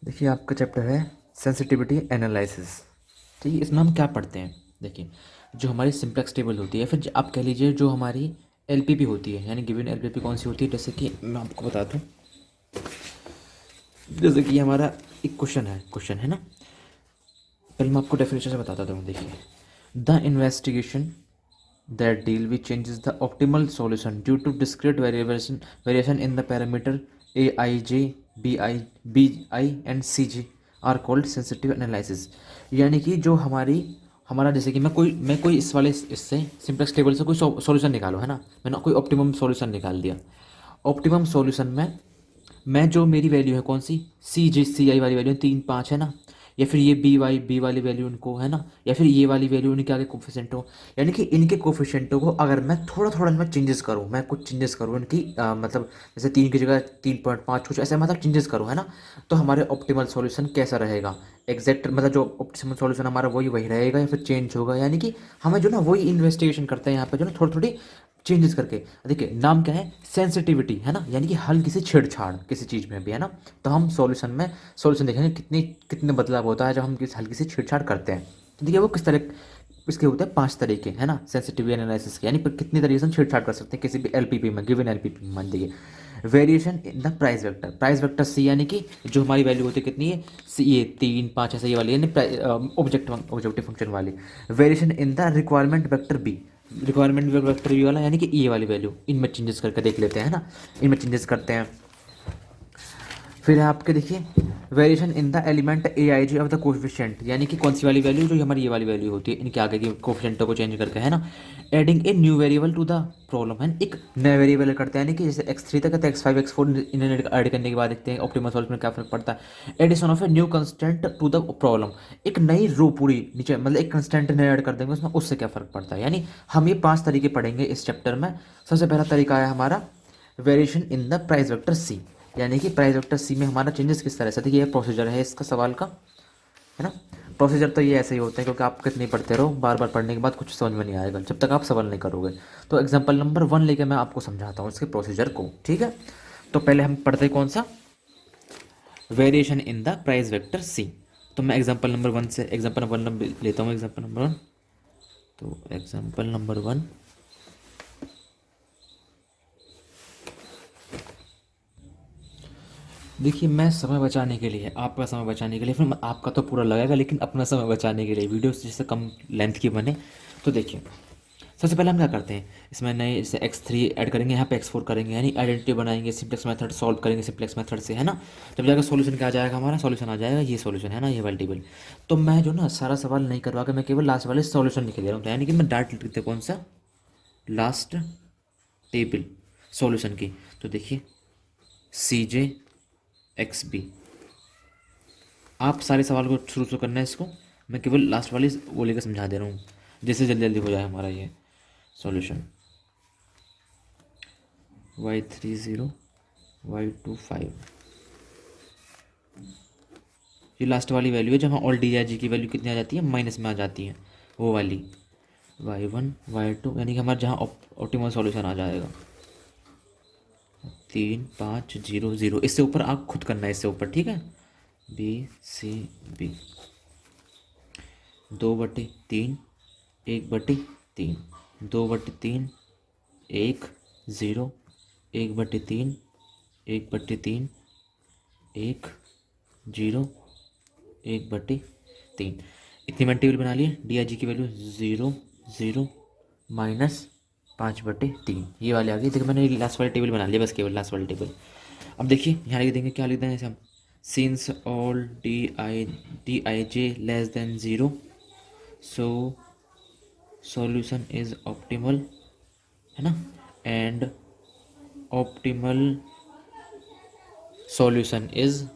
देखिए आपका चैप्टर है सेंसिटिविटी एनालिसिस। ठीक है, इसमें हम क्या पढ़ते हैं? देखिए, जो हमारी सिंप्लेक्स टेबल होती है, फिर आप कह लीजिए जो हमारी एलपीपी होती है, यानी गिवन एलपीपी कौन सी होती है, जैसे कि मैं आपको बता दूं। जैसे कि हमारा एक क्वेश्चन है ना। पहले मैं आपको डेफिनेशन से बताता हूँ। देखिए, the investigation that deal with changes the optimal solution due to discrete variation in the parameter aij, bi and cg are called sensitive analysis। यानी कि जो हमारा जैसे कि मैं कोई इस वाले इससे सिंप्लेक्स टेबल से कोई सॉल्यूशन निकालो, है ना। मैंने कोई ऑप्टिमम सॉल्यूशन निकाल दिया। ऑप्टिमम सॉल्यूशन में मैं जो मेरी वैल्यू है कौन सी, सी आई वाली वैल्यू 3 5 है ना, या फिर ये बी वाली वैल्यू उनको है ना, या फिर ये वाली वैल्यू उनके आगे कोफिशेंट हो। यानी कि इनके कोफिशेंटों को अगर मैं थोड़ा थोड़ा इनमें चेंजेस करूँ, मैं कुछ चेंजेस करूँ इनकी मतलब जैसे 3 की जगह 3.5 कुछ ऐसे मतलब चेंजेस करूँ, है ना। तो हमारे ऑप्टिमल सॉल्यूशन कैसा रहेगा? एग्जैक्ट मतलब जो ऑप्टिमल सॉल्यूशन हमारा वही वही रहेगा या फिर चेंज होगा। यानी कि हमें जो ना वही इन्वेस्टिगेशन करते हैं यहाँ पे, जो ना थोड़ी थोड़ी चेंजेस करके। देखिए नाम क्या है, सेंसिटिविटी, है ना, यानी कि हल्की सी छेड़छाड़ किसी चीज़ में भी, है ना। तो हम सॉल्यूशन देखेंगे कितनी कितने बदलाव होता है जब हम किसी हल्की सी छेड़छाड़ करते हैं। तो देखिए वो किस तरह इसके होते हैं 5 तरीके, है ना, सेंसिटिविटी एनालिसिस के, यानी पर कितनी तरीके से हम छेड़छाड़ कर सकते हैं किसी भी एलपीपी में, गिवन एलपीपी में। मान लीजिए variation in the price vector C, यानी कि जो हमारी वैल्यू होती है कितनी है, सी, ये 3 5 ऐसे ये वाली, यानी ऑब्जेक्टिव फंक्शन वाली। Variation in the requirement vector B, requirement vector B वाला, यानी कि ये वाली वैल्यू, इनमें चेंजेस करके देख लेते हैं, है ना। इनमें चेंजेस करते हैं। फिर है आपके देखिए variation in the element a i g of the coefficient, यानी कि कौन सी वाली वैल्यू, जो हमारी ये वाली वैल्यू होती है इनके आगे की कोफिशिएंटों को चेंज करके, है ना। Adding a new variable to the problem, है एक नया वेरिएबल करते हैं, यानी कि जैसे x3 तक है x5 x4, इन्हें ऐड करने के बाद देखते हैं ऑप्टिमल सॉल्यूशन में क्या फर्क पड़ता है। Addition of a new constant to the problem, एक नई रो पूरी नीचे मतलब एक कंस्टेंट नया ऐड कर देंगे उसमें, उससे क्या फ़र्क पड़ता है। यानी हम ये 5 तरीके पढ़ेंगे इस चैप्टर में। सबसे पहला तरीका है हमारा variation in the price vector C, यानी कि प्राइस वेक्टर सी में हमारा चेंजेस किस तरह से। देखिए ये प्रोसीजर है इसका सवाल का, है ना। प्रोसीजर तो ये ऐसे ही होता है, क्योंकि आप कितनी पढ़ते रहो, बार बार पढ़ने के बाद कुछ समझ में नहीं आएगा जब तक आप सवाल नहीं करोगे। तो एग्जांपल नंबर 1 लेके मैं आपको समझाता हूँ इसके प्रोसीजर को, ठीक है। तो पहले हम पढ़ते हैं कौन सा, variation in the price vector C. तो मैं एग्जांपल नंबर 1 से एग्जांपल नंबर 1 लेता हूँ, एग्जांपल नंबर 1। तो एग्जांपल नंबर 1, देखिए मैं समय बचाने के लिए, आपका समय बचाने के लिए, फिर आपका तो पूरा लगेगा, लेकिन अपना समय बचाने के लिए वीडियो जिससे कम लेंथ की बने। तो देखिए सबसे पहले हम क्या करते हैं, इसमें नए जैसे x3 ऐड करेंगे, यहाँ पे x4 करेंगे, यानी आइडेंटिटी बनाएंगे, सिंप्लेक्स मेथड सॉल्व करेंगे सिंप्लेक्स मेथड से, है ना। जब जाकर सॉल्यूशन क्या आ जाएगा, हमारा सॉल्यूशन आ जाएगा ये सॉल्यूशन, है ना, ये वाली टेबल। तो मैं जो ना सारा सवाल नहीं करवा के मैं केवल लास्ट वाले सॉल्यूशन लिख दे रहा हूँ, तो यानी कि मैं डायरेक्ट लिख देता हूँ कौन सा, लास्ट टेबल सॉल्यूशन की। तो देखिए CJ XB, आप सारे सवाल को शुरू से करना है इसको, मैं केवल लास्ट वाली वो लेकर समझा दे रहा हूँ, जिससे जल्दी जल्दी हो जाए हमारा ये सॉल्यूशन। Y30 Y25, ये लास्ट वाली वैल्यू है जहाँ ऑल डी आई जी की वैल्यू कितनी आ जाती है, माइनस में आ जाती है, वो वाली Y1 Y2, यानी कि हमारा जहाँ ऑप्टिमल सॉल्यूशन आ जाएगा 3 5 0 0। इससे ऊपर आप खुद करना है, इससे ऊपर, ठीक है। BCB 2/3 1/3 2/3 1 0 1/3 1/3 1 0 1/3। इतनी मैंने टेबल बना लिए, डी आई जी की वैल्यू 0 0 -5/3, ये वाली आ गई। देखिए मैंने लास्ट वाली टेबल बना लिया, बस केवल लास्ट वाली टेबल। अब देखिए यहाँ लिख देंगे, क्या लिख देंगे, जैसे हम since all D I J less then 0, so solution is optimal, है ना, एंड ऑप्टिमल सॉल्यूशन इज,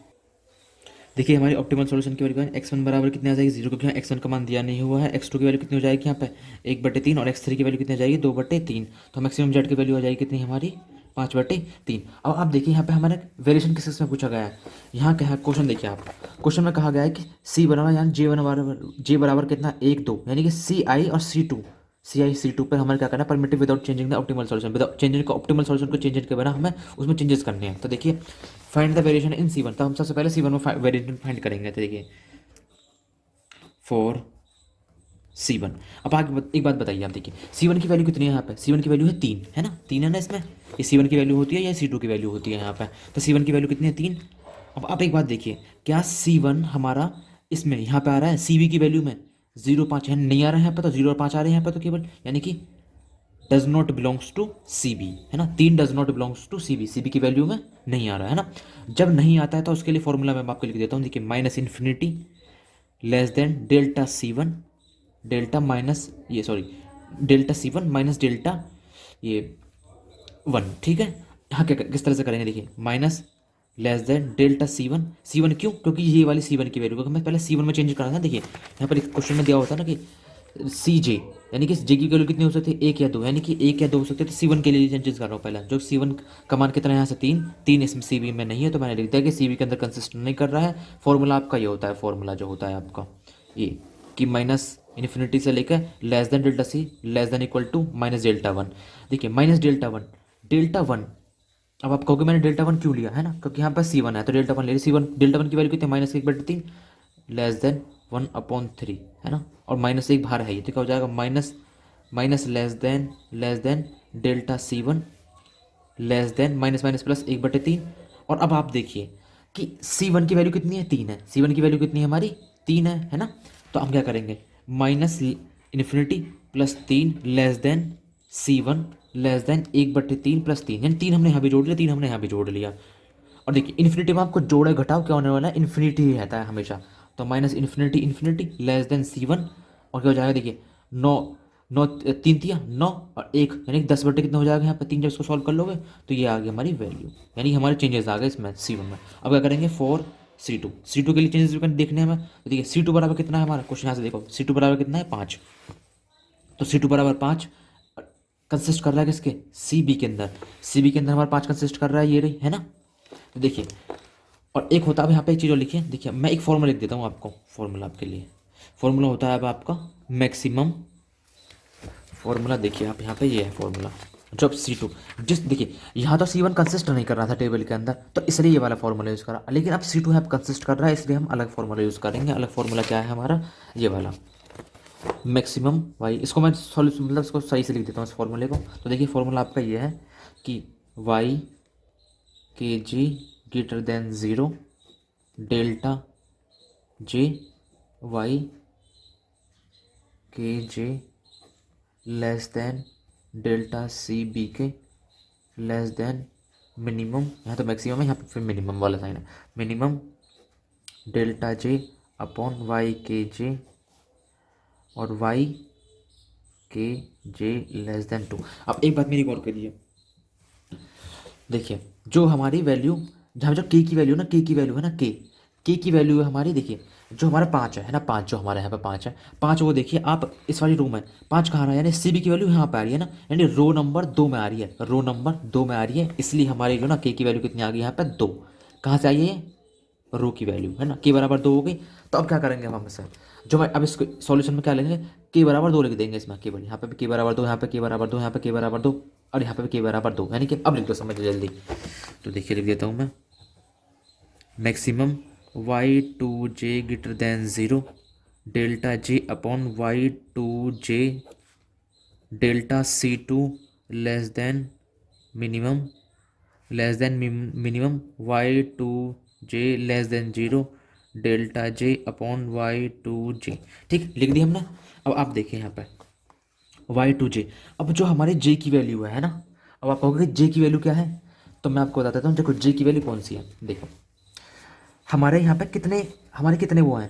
देखिए हमारी ऑप्टिमल सॉल्यूशन की वैल्यू x1 बराबर कितने आ जाएगी 0, क्योंकि यहाँ x1 का मान दिया नहीं हुआ है। x2 की वैल्यू कितनी हो जाएगी यहाँ पे 1/3, और x3 की वैल्यू कितनी आ जाएगी 2/3। तो मैक्सिमम जेड की वैल्यू आ जाएगी कितनी हमारी 5/3। अब आप देखिए यहाँ पे हमारे वेरिएशन किस में पूछा गया है। यहाँ क्या है क्वेश्चन, देखिए आप क्वेश्चन में कहा गया है कि सी बराबर, यानी जे बराबर कितना 1 2, यानी कि CI और C2 CI/C2 पर हमें क्या करना है, primitive without changing the optimal solution, without changing का ऑप्टिमल सॉल्यूशन को चेंज के बिना हमें उसमें चेंजेस करने हैं। तो देखिए find the variation in C1, तो हम सबसे पहले C1 में वेरिएशन फाइंड करेंगे। तो देखिए फॉर C1, अब आगे एक बात बताइए आप, देखिए C1 की वैल्यू कितनी है यहाँ पे, C1 की वैल्यू है 3, है ना, 3 है ना इसमें, ये C1 की वैल्यू होती है या C2 की वैल्यू होती है यहाँ पे, तो C1 की वैल्यू कितनी है 3। अब आप एक बात देखिए, क्या C1 हमारा इसमें यहाँ पे आ रहा है CB की वैल्यू में 0.5 है, नहीं आ रहा है यहाँ पे, तो 0 और 5 आ रहे हैं यहाँ पे, तो केवल यानी कि does not belongs to CB, है ना, 3 does not belongs to CB की वैल्यू में नहीं आ रहा है ना। जब नहीं आता है तो उसके लिए फॉर्मूला मैं आपको लिख देता हूँ, देखिए minus infinity less than delta C1, delta minus ये sorry delta C1 minus delta ये 1, ठीक है। हाँ क्या किस तरह से करेंगे, देखिए minus less than delta C1 क्यों, क्योंकि ये वाली C1 की वैल्यू, क्योंकि हमें पहले C1 में चेंज करना था। देखिए यहाँ पर एक क्वेश्चन में दिया होता है ना कि CJ, यानी कि J की वैल्यू कितनी हो सकती है, 1 या 2, यानी कि 1 या 2 हो सकते हैं, तो C1 के लिए चेंजेस कर रहा हूँ पहले, जो C1 का मान कितना है यहाँ से 3 इसमें CB में नहीं है, तो मैंने लिख दिया कि CB के अंदर कंसिस्ट नहीं कर रहा है। फॉर्मूला आपका ये होता है, फॉर्मूला जो होता है आपका ये कि माइनस इन्फिनिटी से लेकर less than delta C less than equal to minus delta 1। देखिए माइनस डेल्टा 1, अब आप कहोगे मैंने डेल्टा 1 क्यों लिया, है ना, क्योंकि यहाँ पर C1 है तो डेल्टा 1 ले लिया। C1 डेल्टा 1 की वैल्यू कितनी है, -1/3 लेस देन 1/3, है ना, और -1 बाहर है ये, तो क्या हो जाएगा minus minus less than delta C1 less than minus minus plus 1/3। और अब आप देखिए कि C1 की वैल्यू कितनी है, 3 है, C1 की वैल्यू कितनी है हमारी 3 है ना। तो हम क्या करेंगे, minus infinity plus 3 less than C1 less then 1/3 plus 3, यानी 3 हमने यहाँ भी जोड़ लिया, 3 हमने यहाँ भी जोड़ लिया। और देखिए इन्फिनिटी में आपको जोड़े घटाओ क्या होने वाला है, इन्फिनिटी ही रहता है हमेशा, तो minus infinity less than C1, और क्या हो जाएगा देखिए 9 9 3 तिया 9 और 1 यानी कि 10/, कितना हो जाएगा यहाँ पे 3, जब इसको सॉल्व कर लोगे तो ये आ गई हमारी वैल्यू, यानी हमारे चेंजेस आ गए इसमें C1 में। अब क्या करेंगे फॉर C2 के लिए चेंजेस देखने हैं हमें, तो देखिए C2 बराबर कितना है हमारा, क्वेश्चन यहाँ से देखो C2 बराबर कितना है 5, तो C2 बराबर 5 कंसिस्ट कर रहा है किसके, CB के अंदर, CB के अंदर हमारा 5 कंसिस्ट कर रहा है, ये रही है ना। तो देखिए और एक होता है, अब यहाँ पे एक चीज़ और लिखिए, देखिए मैं एक फॉर्मूला लिख देता हूँ आपको, फॉर्मूला आपके लिए, फॉर्मूला होता है अब आपका मैक्सिमम, फॉर्मूला देखिए आप यहाँ पे ये है फॉर्मूला, जब C2 जिस देखिए यहाँ तो C1 कंसिस्ट नहीं कर रहा था टेबल के अंदर, तो इसलिए ये वाला फॉर्मूला यूज़ करा, लेकिन अब C2 यहाँ कंसिस्ट कर रहा है, इसलिए हम अलग फॉर्मूला यूज़ करेंगे। अलग फॉर्मूला क्या है हमारा, ये वाला मैक्सिमम वाई, इसको मैं सॉल्यूशन मतलब इसको सही से लिख देता हूँ इस फॉर्मूले को। तो देखिए फॉर्मूला आपका ये है कि y k g greater than 0 delta j y के j less than delta c b k less than minimum, यहाँ तो मैक्सिमम है, यहाँ पे फिर मिनिमम वाला साइन है, minimum delta j upon y के जे और वाई के जे लेस देन 2। अब एक बात मेरी गौर करिए, देखिए जो हमारी वैल्यू, जहाँ जो के की वैल्यू ना, के की वैल्यू है ना, के की वैल्यू है हमारी, देखिए जो हमारा 5 है ना, 5 जो हमारे यहाँ पे 5 है, 5 वो देखिए आप इस वाली रो में 5 कहाँ रहा है, यानी CB की वैल्यू यहाँ पे आ रही है ना, यानी रो नंबर 2 में आ रही है, रो नंबर 2 में आ रही है, इसलिए हमारी जो ना के की वैल्यू कितनी आ गई यहाँ पे 2। कहाँ से आई है, रो की वैल्यू है ना, के बराबर 2 हो गई। तो अब क्या करेंगे हम इससे, जो मैं अब इसको सॉल्यूशन में क्या लेंगे, के बराबर 2 लिख देंगे इसमें, केवल यहाँ पे भी के बराबर 2, यहाँ पे के बराबर 2, यहाँ पे के बराबर 2 और यहाँ पे भी के बराबर 2, यानी कि अब लिख दो समझ जल्दी। तो देखिए लिख देता हूँ मैं, maximum y2j greater than 0 delta j upon y2j delta C2 less than minimum y2j less than 0 delta j upon y2j। ठीक लिख दिया हमने। अब आप देखिए यहाँ पे y2j, अब जो हमारे j की वैल्यू है ना, अब आप कहोगे j की वैल्यू क्या है, तो मैं आपको बता देता हूँ, देखो j की वैल्यू कौन सी है, देखो हमारे यहाँ पे हमारे कितने वो हैं,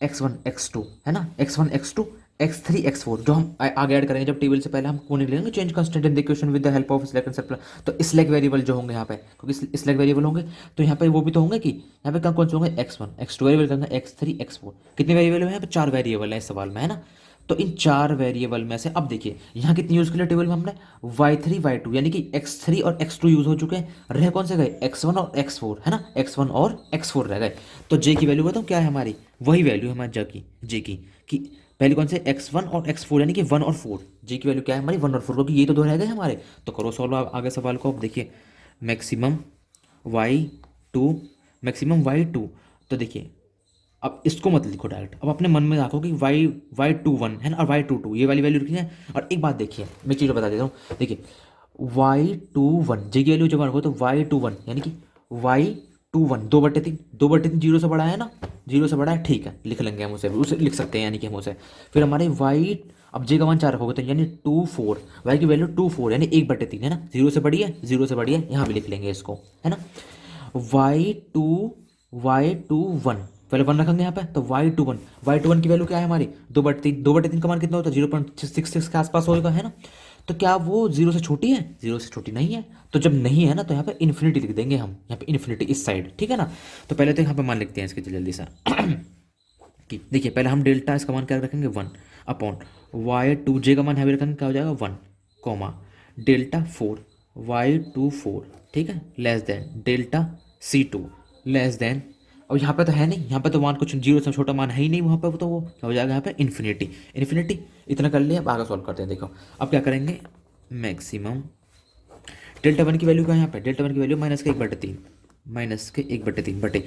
x1 x2 है ना, x1 x2 x3 x4, जो हम आगे ऐड करेंगे जब टेबल से पहले हम कौन निकलेंगे, change constant in the equation with the help of select and subtract, तो स्लैक वेरिएबल जो होंगे यहाँ पे, क्योंकि स्लैक वेरिएबल होंगे तो यहाँ पे वो भी तो होंगे कि यहाँ पे कौन से होंगे, x1 x2 वेरिएबल होंगे, x3 x4, कितने वेरिएबल है यहाँ पे, 4 वेरिएबल है इस सवाल में, है ना। तो इन 4 वेरिएबल में से अब देखिए यहाँ कितनी यूज़ के लिए टेबल में हमने y3 y2, यानी कि x3 और x2 यूज़ हो चुके हैं, रह कौन से गए x1 और x4, है ना, x1 और x4 रह गए। तो j की वैल्यू बताऊँ क्या है हमारी, वही वैल्यू है हमारी j की कि पहले कौन से x1 और x4 यानी कि 1 और 4, जी की वैल्यू क्या है हमारी 1 और 4, क्योंकि ये तो दो रह गए हमारे। तो करो सॉल्व आप आगे सवाल को। अब देखिए मैक्सिमम y2, मैक्सिमम y2, तो देखिए अब इसको मत लिखो डायरेक्ट, अब अपने मन में रखो कि y21 है ना और y22 ये वाली वैल्यू रखनी है। और एक बात देखिए मैं चीज़ बता देता हूँ, देखिए y21 जी की वैल्यू जब रखो तो y21 यानी कि y21 2/3, 2/3 जीरो से बड़ा है ना, जीरो से बड़ा है, ठीक है लिख लेंगे हम उसे लिख सकते हैं यानी कि हम उसे। फिर हमारे y, अब जे का मान 4 रखोगे तो यानी 24, y की वैल्यू 24 यानी 1/3 है ना, जीरो से बड़ी है, जीरो से बड़ी है, यहाँ भी लिख लेंगे इसको, है ना। y21 पहले 1 रखेंगे यहाँ पे, तो y21 की वैल्यू क्या है हमारी 2/3, 2/3 का मान कितना होता है 0.66 के आसपास होगा, है ना। तो क्या वो जीरो से छोटी है, जीरो से छोटी नहीं है। तो जब नहीं है ना तो यहाँ पे इन्फिनिटी लिख देंगे हम, यहाँ पे इन्फिनिटी इस साइड, ठीक है ना। तो पहले तो यहाँ पे मान लिखते हैं इसके जल्दी से कि देखिए पहले हम डेल्टा इसका मान क्या रखेंगे 1 अपॉन y2 का मान हैवी रखेंगे क्या हो जाएगा 1 कॉमा डेल्टा 4 y24, ठीक है, less than delta C2 less than, अब यहाँ पे तो है नहीं, यहाँ पे तो मान कुछ जीरो से छोटा मान है ही नहीं वहाँ पे, तो वो क्या हो जाएगा यहाँ पे इन्फिनिटी, इन्फिनिटी। इतना कर लिया, अब आगे सॉल्व करते हैं। देखो अब क्या करेंगे, मैक्सिमम डेल्टा 1 की वैल्यू क्या है यहाँ पे, डेल्टा 1 की वैल्यू -1/3, -1/3 बटे,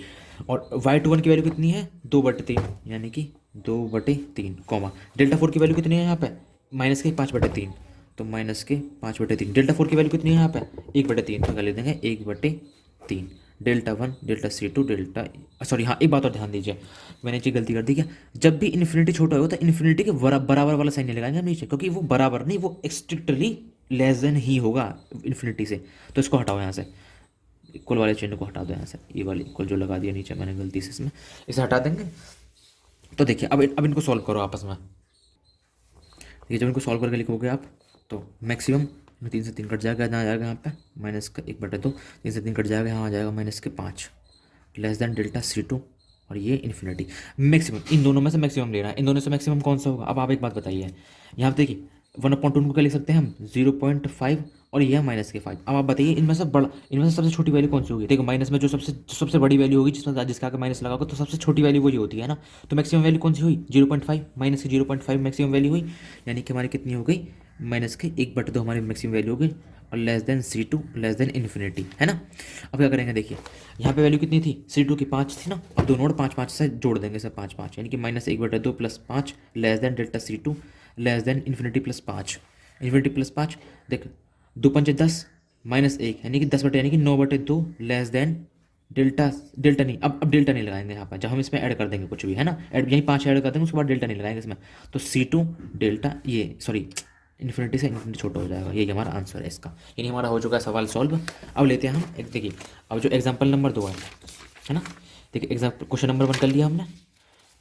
और y21 की वैल्यू कितनी है 2/3 यानी कि 2/3 कॉमा डेल्टा 4 की वैल्यू कितनी है यहाँ पे -5/3, तो -5/3, डेल्टा 4 की वैल्यू कितनी है यहाँ पे 1/3, तो कर ले देंगे 1/3, delta 1 delta C2 delta, sorry हाँ एक बात और ध्यान दीजिए, मैंने ये गलती कर दी क्या, जब भी इन्फिनिटी छोटा होगा तो इन्फिनिटी के बराबर वाला साइन नहीं लगाएंगे हम नीचे, क्योंकि वो बराबर नहीं, वो स्ट्रिक्टली लेस देन ही होगा इन्फिनिटी से। तो इसको हटाओ यहाँ से, इक्वल वाले चिन्ह को हटा दो यहाँ से, ये वाली इक्वल जो लगा दिया नीचे मैंने गलती से इसमें, इसे हटा देंगे। तो देखिए अब इनको सॉल्व करो आपस में, ये जब इनको सॉल्व करके लिखोगे आप तो मैक्सिमम 3 से 3 कट जाएगा, यहाँ आ जाएगा यहाँ पे -1/2, 3 से 3 कट जाएगा, यहाँ आ जाएगा -5 लेस देन डेल्टा C2 और ये इन्फिनिटी। मैक्सिमम इन दोनों में से मैक्सिमम लेना है, इन दोनों से मैक्सिमम कौन सा होगा। अब आप एक बात बताइए, यहाँ पे देखिए 1/2 को क्या लिख सकते हैं हम 0.5 और ये है -5। अब आप बताइए इनमें से बड़ा, इनमें से सबसे छोटी वैल्यू कौन सी होगी। देखो माइनस में जो सबसे बड़ी वैल्यू होगी जिसमें जिसका आगे माइनस लगाओगे तो सबसे छोटी वैल्यू वही होती है ना। तो मैक्सिमम वैल्यू कौन सी हुई 0.5, माइनस की 0.5 मैक्सिमम वैल्यू हुई, यानी कि हमारी कितनी हो गई -1/2 हमारी मैक्सिमम वैल्यू हो गई, और less than C2 less than infinity, है ना। अब क्या करेंगे देखिए यहाँ पे वैल्यू कितनी थी C2 की 5 थी ना, अब दोनों और 5 5 से जोड़ देंगे सर 5 5 यानी कि -1/2 + 5 less than delta C2 less than infinity +5, infinity +5, देख 2 5 10 -1 यानी कि 10/, यानी कि 9/2 लेस देन डेल्टा, डेल्टा नहीं, अब डेल्टा नहीं लगाएंगे यहाँ पर, जब हम इसमें ऐड कर देंगे कुछ भी, है ना, ऐड यहीं 5 ऐड कर देंगे उसके बाद डेल्टा नहीं लगाएंगे इसमें, तो C2 डेल्टा ये सॉरी इन्फिनिटी से इन्फिनिटी छोटा हो जाएगा, यही हमारा आंसर है इसका, यानी हमारा हो चुका है सवाल सॉल्व। अब लेते हैं हम एक, देखिए अब जो एग्जाम्पल नंबर 2 है ना, देखिए एग्जाम्पल क्वेश्चन नंबर 1 कर लिया हमने,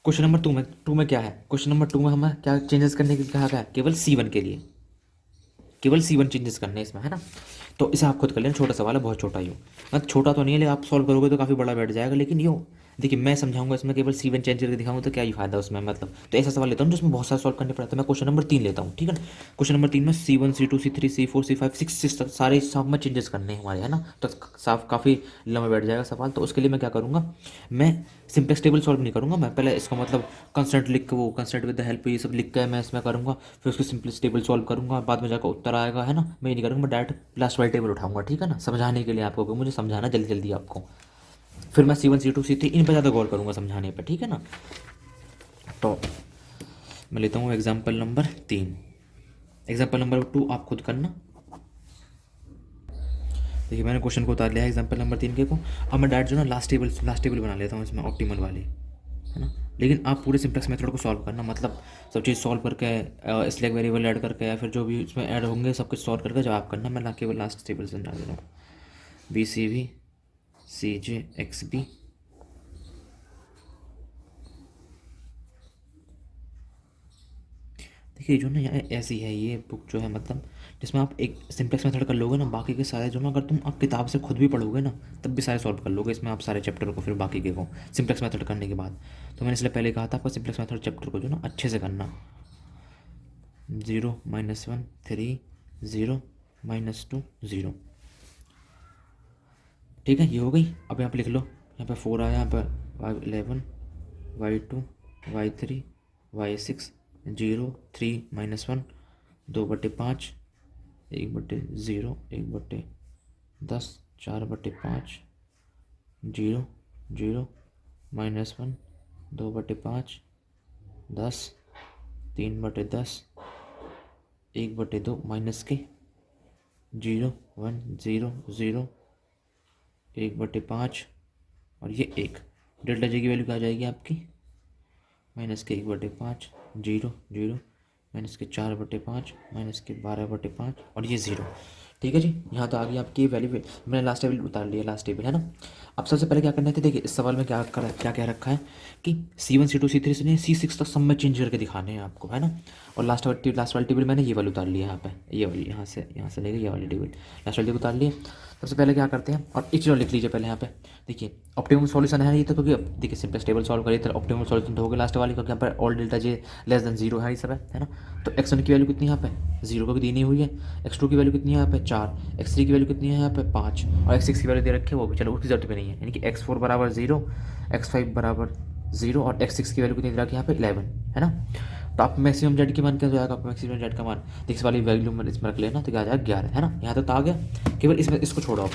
क्वेश्चन नंबर 2 में क्या है, क्वेश्चन नंबर 2 में हमें क्या चेंजेस करने के लिए कहा गया है, केवल C1 के लिए, केवल C1 चेंजेस करने हैं इसमें, है ना। तो इसे आप खुद कर लेना, छोटा सवाल है, बहुत छोटा ही हो, मतलब छोटा तो नहीं है लेकिन आप सॉल्व करोगे तो काफ़ी बड़ा बैठ जाएगा, लेकिन यो देखिए मैं समझाऊंगा इसमें केवल C1 चेंज करके दिखाऊंगा तो क्या ही फायदा उसमें, मतलब तो ऐसा सवाल लेता हूँ जिसमें बहुत सारा सॉल्व करने पड़ता है। मैं क्वेश्चन नंबर 3 लेता हूँ, ठीक है ना। क्वेश्चन नंबर 3 में C1 C2 C3 C4 C5 6 सारे सब में चेंजेस करने हैं हमारे, है ना, तो साफ काफ़ी लंबा बैठ जाएगा सवाल। तो उसके लिए मैं क्या करूँगा, मैं सिंपलेक्स टेबल सॉल्व नहीं करूँगा, मैं पहले इसको मतलब कंस्टेंट लिख के, वो कंस्टेंट विद द हेल्प ये सब लिख के मैं इसमें करूँगा, फिर उसको सिंपलेक्स टेबल सॉल्व करूँगा, बाद में जाकर उत्तर आएगा, है ना। मैं ये नहीं करूँगा, मैं डायरेक्ट लास्ट वाली टेबल उठाऊंगा, ठीक है ना, समझाने के लिए आपको, मुझे समझाना जल्दी जल्दी आपको, फिर मैं C1 C2 C3 इन पर ज़्यादा गौर करूँगा समझाने पे, ठीक है ना। तो मैं लेता हूँ एग्जाम्पल नंबर 3, एग्जाम्पल नंबर 2 आप खुद करना। देखिए मैंने क्वेश्चन को उतार लिया है एग्जाम्पल नंबर 3 के को, अब मैं डायरेक्ट जो ना लास्ट टेबल बना लेता हूँ इसमें ऑप्टिमल वाली, है ना। लेकिन आप पूरे सिंप्लेक्स मेथड को सॉल्व करना, मतलब सब चीज़ सॉल्व करके स्लैक वेरिएबल ऐड करके या फिर जो भी इसमें ऐड होंगे सब कुछ सॉल्व करके जवाब करना। मैं केवल लास्ट टेबल से बना दे रहा हूँ BCV CJ XB, देखिए जो ना यहाँ ऐसी है ये बुक जो है, मतलब जिसमें आप एक सिंप्लेक्स मेथड कर लोगे ना, बाकी के सारे जो ना अगर तुम आप किताब से खुद भी पढ़ोगे ना तब भी सारे सॉल्व कर लोगे इसमें आप सारे चैप्टर को, फिर बाकी के को सिंप्लेक्स मेथड करने के बाद। तो मैंने इसलिए पहले कहा था आपको सिंप्लेक्स मेथड चैप्टर को जो ना अच्छे से करना, 0 -1 3 0 -2 0, ठीक है, ये हो गई। अब यहाँ पे लिख लो, यहाँ पे 4 आया, यहाँ पे 11 y2 y3 y6 0, 3 -1, 2/5, 1/0, 1/10, 4/5, 0, 0, -1, 2/5, 10, 3/10, 1/2 माइनस के 0, 1, 0, 0, 1/5 और ये 1। डेल्टा जी की वैल्यू क्या आ जाएगी आपकी? माइनस के 1/5, 0, 0, माइनस के 4/5, माइनस के 12/5 और ये 0। ठीक है जी, यहाँ तो आ गई आपकी वैल्यू। मैंने लास्ट टेबल उतार लिया, लास्ट टेबल है ना। अब सबसे पहले क्या करना है, देखिए इस सवाल में क्या कह रखा है कि C1 C2 C3 से C6 तक सब में चेंज करके दिखाने हैं आपको, है ना। और लास्ट वाली टेबल मैंने ये वाली उतार ली है यहाँ पे, ये वाली यहाँ से लेकर ये वाली टेबल लास्ट वाली टेबल उतार ली है। सबसे पहले क्या करते हैं, और एक चीज़ और लिख लीजिए पहले यहाँ पे, देखिए ऑप्टिमम सॉल्यूशन है ये तो, क्योंकि अब देखिए सिंपलेस्ट टेबल सॉल्व करिए तो ऑप्टिमम सॉल्यूशन तो होगा लास्ट वाली, क्योंकि यहाँ पर all delta J less then 0 है, ये सब है ना। तो x1 की वैल्यू कितनी है यहाँ पे 0 को भी दी नहीं हुई है। x2 की वैल्यू कितनी है यहाँ पे 4, x3 की वैल्यू कितनी है यहाँ पे 5 और x6 की वैल्यू दे रखी है वो भी, चलो उसकी जरूरत भी नहीं है। यानी कि x4 बराबर 0, x5 बराबर 0 और x6 की वैल्यू कितनी दे रखी है यहाँ पे 11, है ना। तो आप मैक्सिमम जेड की मान क्या हो जाएगा, आपको मैक्सिमम जेड का मान इस वाली वैल्यू में इसमें रख लेना, तो क्या आ जाएगा 11, है ना। यहाँ तक तो आ गया, केवल इसमें इसको छोड़ो आप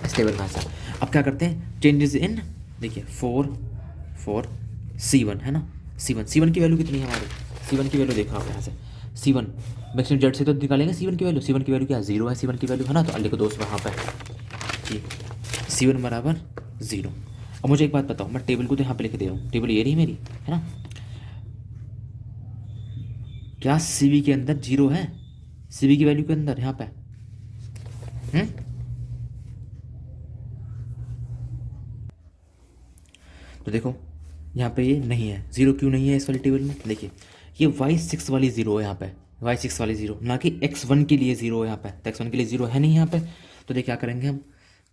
इस टेबल में ऐसा। अब क्या करते हैं, चेंजेस इन, देखिए 4 C1 है ना। C1 की वैल्यू कितनी है हमारी, C1 की वैल्यू देखो आप यहाँ से, C1 मैक्सिमम जेड से तो निकालेंगे C1 की वैल्यू। C1 की वैल्यू क्या है 0 है, C1 की वैल्यू है ना, तो लिखो दोस्त वहाँ पे जी C1 बराबर 0। अब मुझे एक बात बताओ, मैं टेबल को तो यहाँ पे लिख दे रहा हूँ, टेबल ये रही मेरी, है ना। क्या CV के अंदर 0 है, CV की वैल्यू के अंदर यहाँ पे तो देखो यहाँ पे ये नहीं है, 0 क्यों नहीं है इस वाली टेबल में, देखिए ये y6 वाली 0 है यहाँ पे, y6 वाली 0, ना कि x1 के लिए 0 है यहाँ पे। तो x1 के लिए 0 है नहीं यहाँ पे, तो देखिए क्या करेंगे हम,